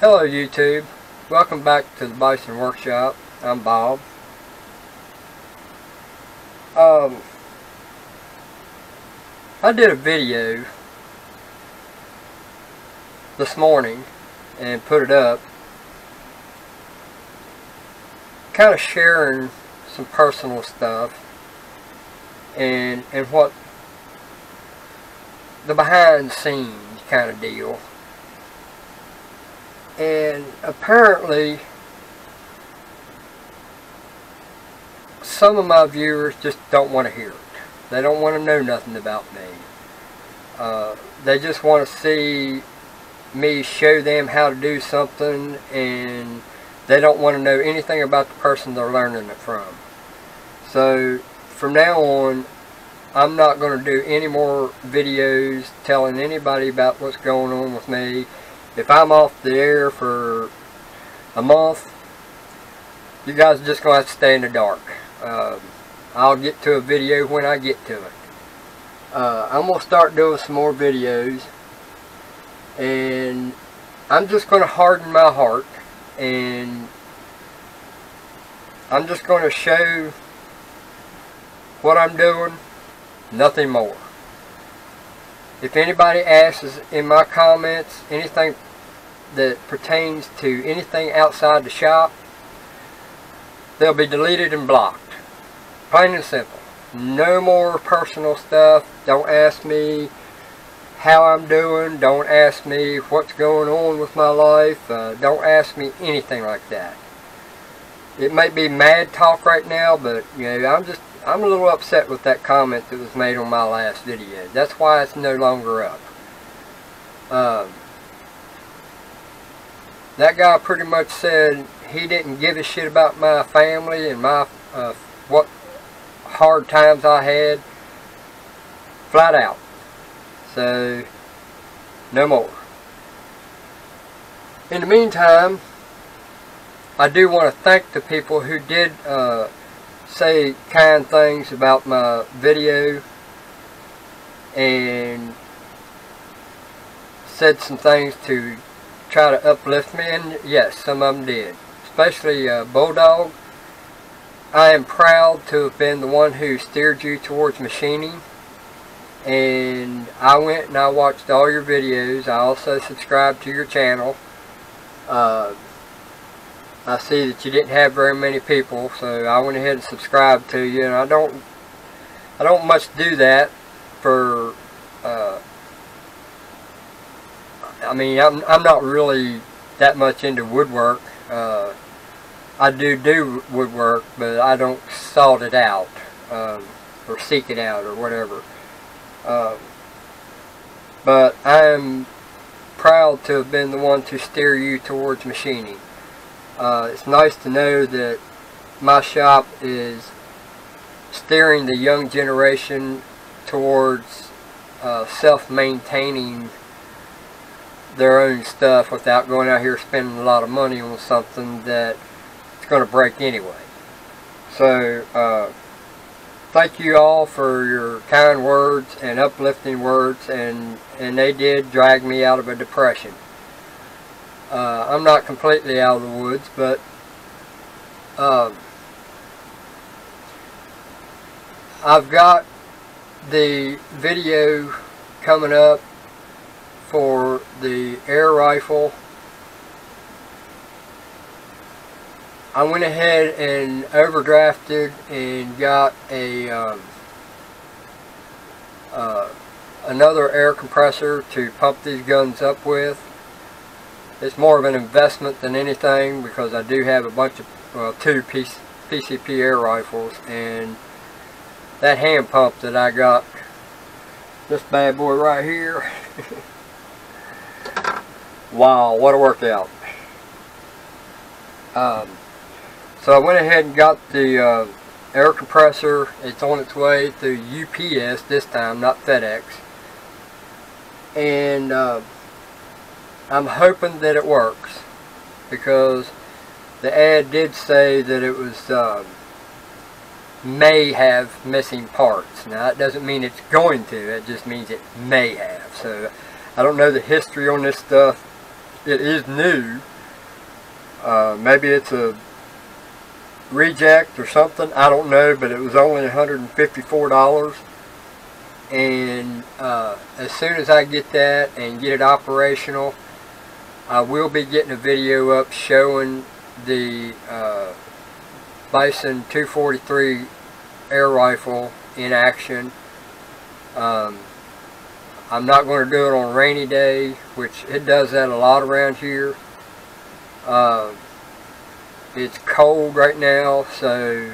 Hello YouTube, welcome back to the Bison Workshop. I'm Bob. I did a video this morning and put it up, kind of sharing some personal stuff and what the behind the scenes kind of deal. And apparently some of my viewers just don't want to hear it. They don't want to know nothing about me. They just want to see me show them how to do something, and they don't want to know anything about the person they're learning it from. So from now on, I'm not going to do any more videos telling anybody about what's going on with me. If I'm off the air for a month, you guys are just going to have to stay in the dark. I'll get to a video when I get to it. I'm going to start doing some more videos, and I'm just going to harden my heart, and I'm just going to show what I'm doing, nothing more. If anybody asks in my comments anything that pertains to anything outside the shop, they'll be deleted and blocked. Plain and simple. No more personal stuff. Don't ask me how I'm doing. Don't ask me what's going on with my life. Don't ask me anything like that. It may be mad talk right now, but you know, I'm a little upset with that comment that was made on my last video. That's why it's no longer up. That guy pretty much said he didn't give a shit about my family and my what hard times I had. Flat out. So, no more. In the meantime, I do want to thank the people who did say kind things about my video and said some things to try to uplift me, and yes, some of them did, especially Bulldog. I am proud to have been the one who steered you towards machining, and I went and I watched all your videos. I also subscribed to your channel. I see that you didn't have very many people, so I went ahead and subscribed to you. And I don't much do that for. I mean, I'm not really that much into woodwork. I do woodwork, but I don't salt it out or seek it out or whatever. But I am proud to have been the one to steer you towards machining. It's nice to know that my shop is steering the young generation towards self-maintaining their own stuff without going out here spending a lot of money on something that it's going to break anyway. So, thank you all for your kind words and uplifting words, and they did drag me out of a depression. I'm not completely out of the woods, but I've got the video coming up for the air rifle. I went ahead and overdrafted and got a another air compressor to pump these guns up with. It's more of an investment than anything, because I do have a bunch of, well, two PCP air rifles, and that hand pump that I got, this bad boy right here, wow, what a workout. So I went ahead and got the air compressor. It's on its way through UPS this time, not FedEx, and I'm hoping that it works, because the ad did say that it was may have missing parts. Now that doesn't mean it's going to, it just means it may have. So I don't know the history on this stuff. It is new, Maybe it's a reject or something, I don't know, but it was only $154. And as soon as I get that and get it operational, I will be getting a video up showing the Bison 243 air rifle in action. I'm not going to do it on a rainy day, which it does that a lot around here. It's cold right now, so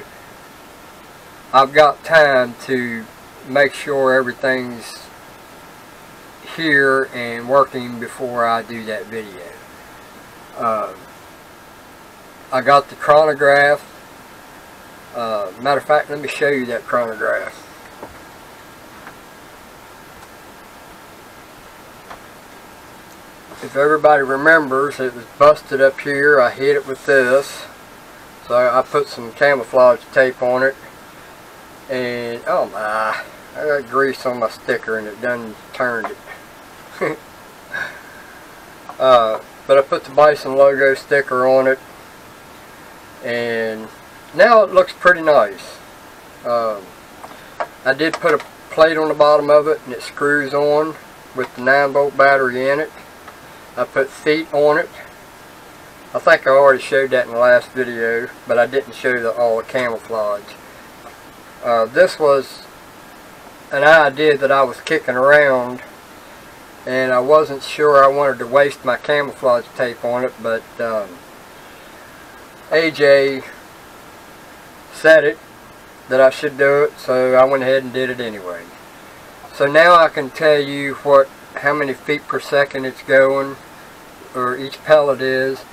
I've got time to make sure everything's here and working before I do that video. I got the chronograph. Matter of fact, let me show you that chronograph. If everybody remembers, it was busted up here. I hit it with this. So I put some camouflage tape on it. And, oh my, I got grease on my sticker and it done turned it. But I put the Bison logo sticker on it. And now it looks pretty nice. I did put a plate on the bottom of it and it screws on with the 9-volt battery in it. I put feet on it. I think I already showed that in the last video, but I didn't show all the camouflage. This was an idea that I was kicking around, and I wasn't sure I wanted to waste my camouflage tape on it, but AJ said it, that I should do it, so I went ahead and did it anyway. So now I can tell you how many feet per second it's going, or each pellet is.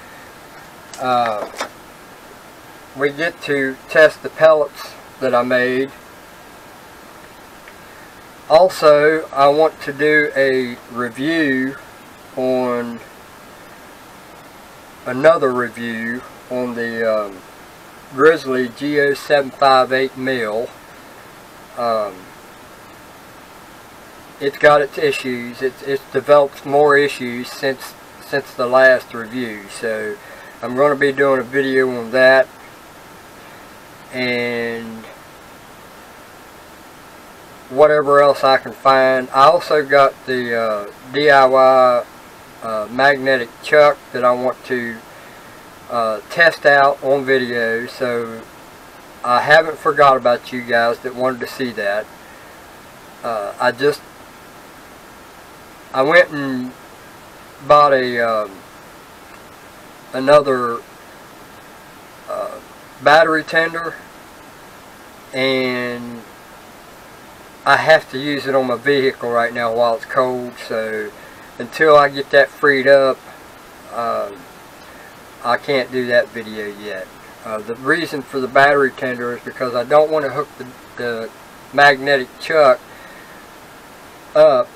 We get to test the pellets that I made. Also, I want to do a review on another review on the Grizzly G0758 mil. It's got its issues. It's developed more issues since the last review, so I'm going to be doing a video on that, and whatever else I can find. I also got the DIY magnetic chuck that I want to test out on video, so I haven't forgot about you guys that wanted to see that. I went and bought another battery tender, and I have to use it on my vehicle right now while it's cold, so until I get that freed up, I can't do that video yet. The reason for the battery tender is because I don't want to hook the magnetic chuck up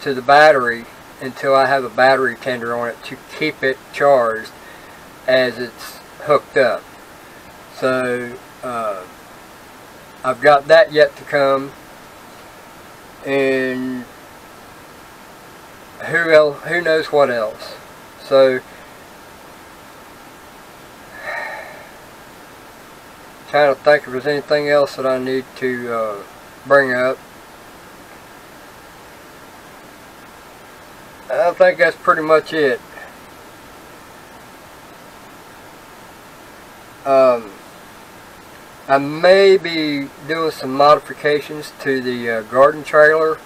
to the battery until I have a battery tender on it to keep it charged as it's hooked up. So I've got that yet to come, and who knows what else. So trying to think if there's anything else that I need to bring up. I think that's pretty much it. I may be doing some modifications to the garden trailer,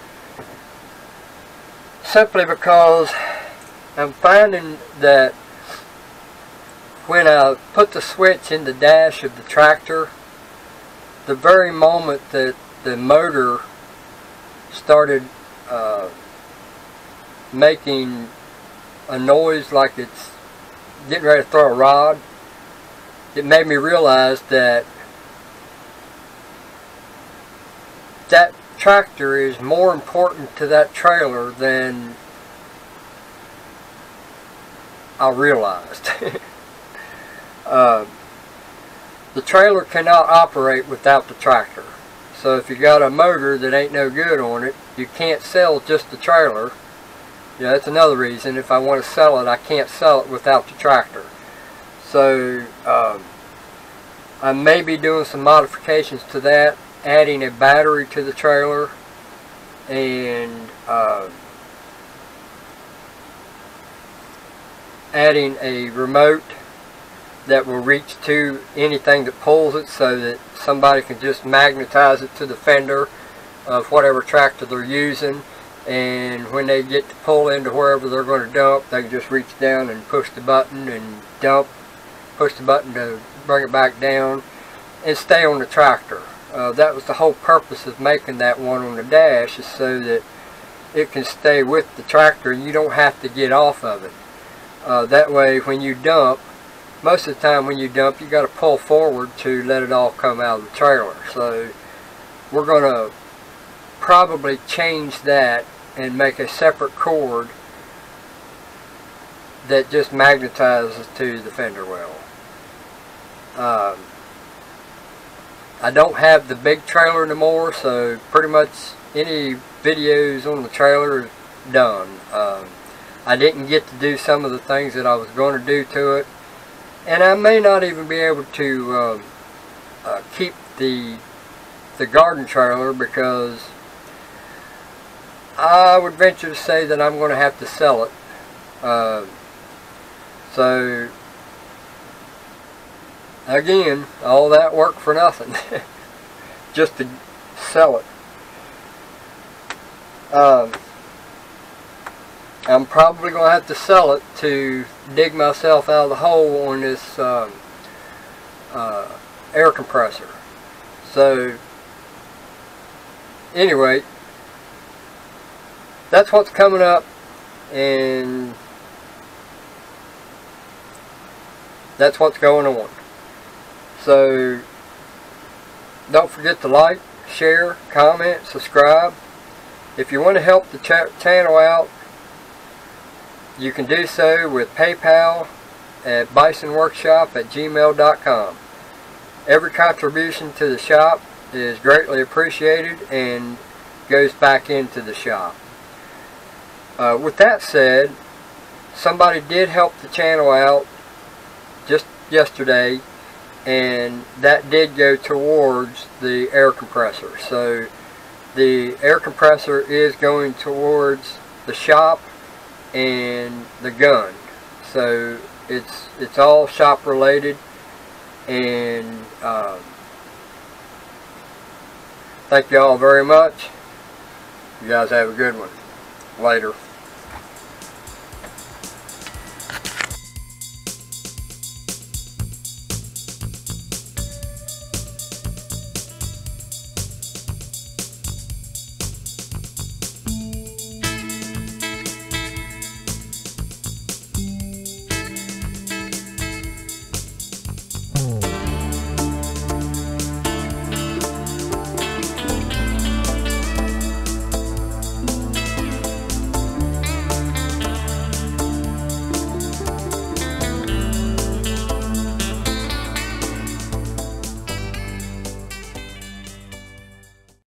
simply because I'm finding that when I put the switch in the dash of the tractor, the very moment that the motor started making a noise like it's getting ready to throw a rod, it made me realize that that tractor is more important to that trailer than I realized. The trailer cannot operate without the tractor. So if you got a motor that ain't no good on it, you can't sell just the trailer. Yeah, that's another reason. If I want to sell it, I can't sell it without the tractor. So I may be doing some modifications to that, adding a battery to the trailer, and adding a remote that will reach to anything that pulls it, so that somebody can just magnetize it to the fender of whatever tractor they're using, and when they get to pull into wherever they're going to dump, they can just reach down and push the button and dump, push the button to bring it back down, and stay on the tractor. That was the whole purpose of making that one on the dash, is so that it can stay with the tractor and you don't have to get off of it. That way when you dump, most of the time when you dump, you got to pull forward to let it all come out of the trailer. So we're going to probably change that and make a separate cord that just magnetizes to the fender well. I don't have the big trailer anymore, so pretty much any videos on the trailer is done. I didn't get to do some of the things that I was going to do to it, and I may not even be able to keep the garden trailer, because I would venture to say that I'm going to have to sell it. So again, all that work for nothing, just to sell it. I'm probably going to have to sell it to dig myself out of the hole on this air compressor. So anyway, that's what's coming up, and that's what's going on. So don't forget to like, share, comment, subscribe. If you want to help the channel out, you can do so with PayPal at bisonworkshop@gmail.com. Every contribution to the shop is greatly appreciated and goes back into the shop. With that said, somebody did help the channel out just yesterday, and that did go towards the air compressor. So the air compressor is going towards the shop and the gun. So it's all shop related, and thank you all very much. You guys have a good one. Later.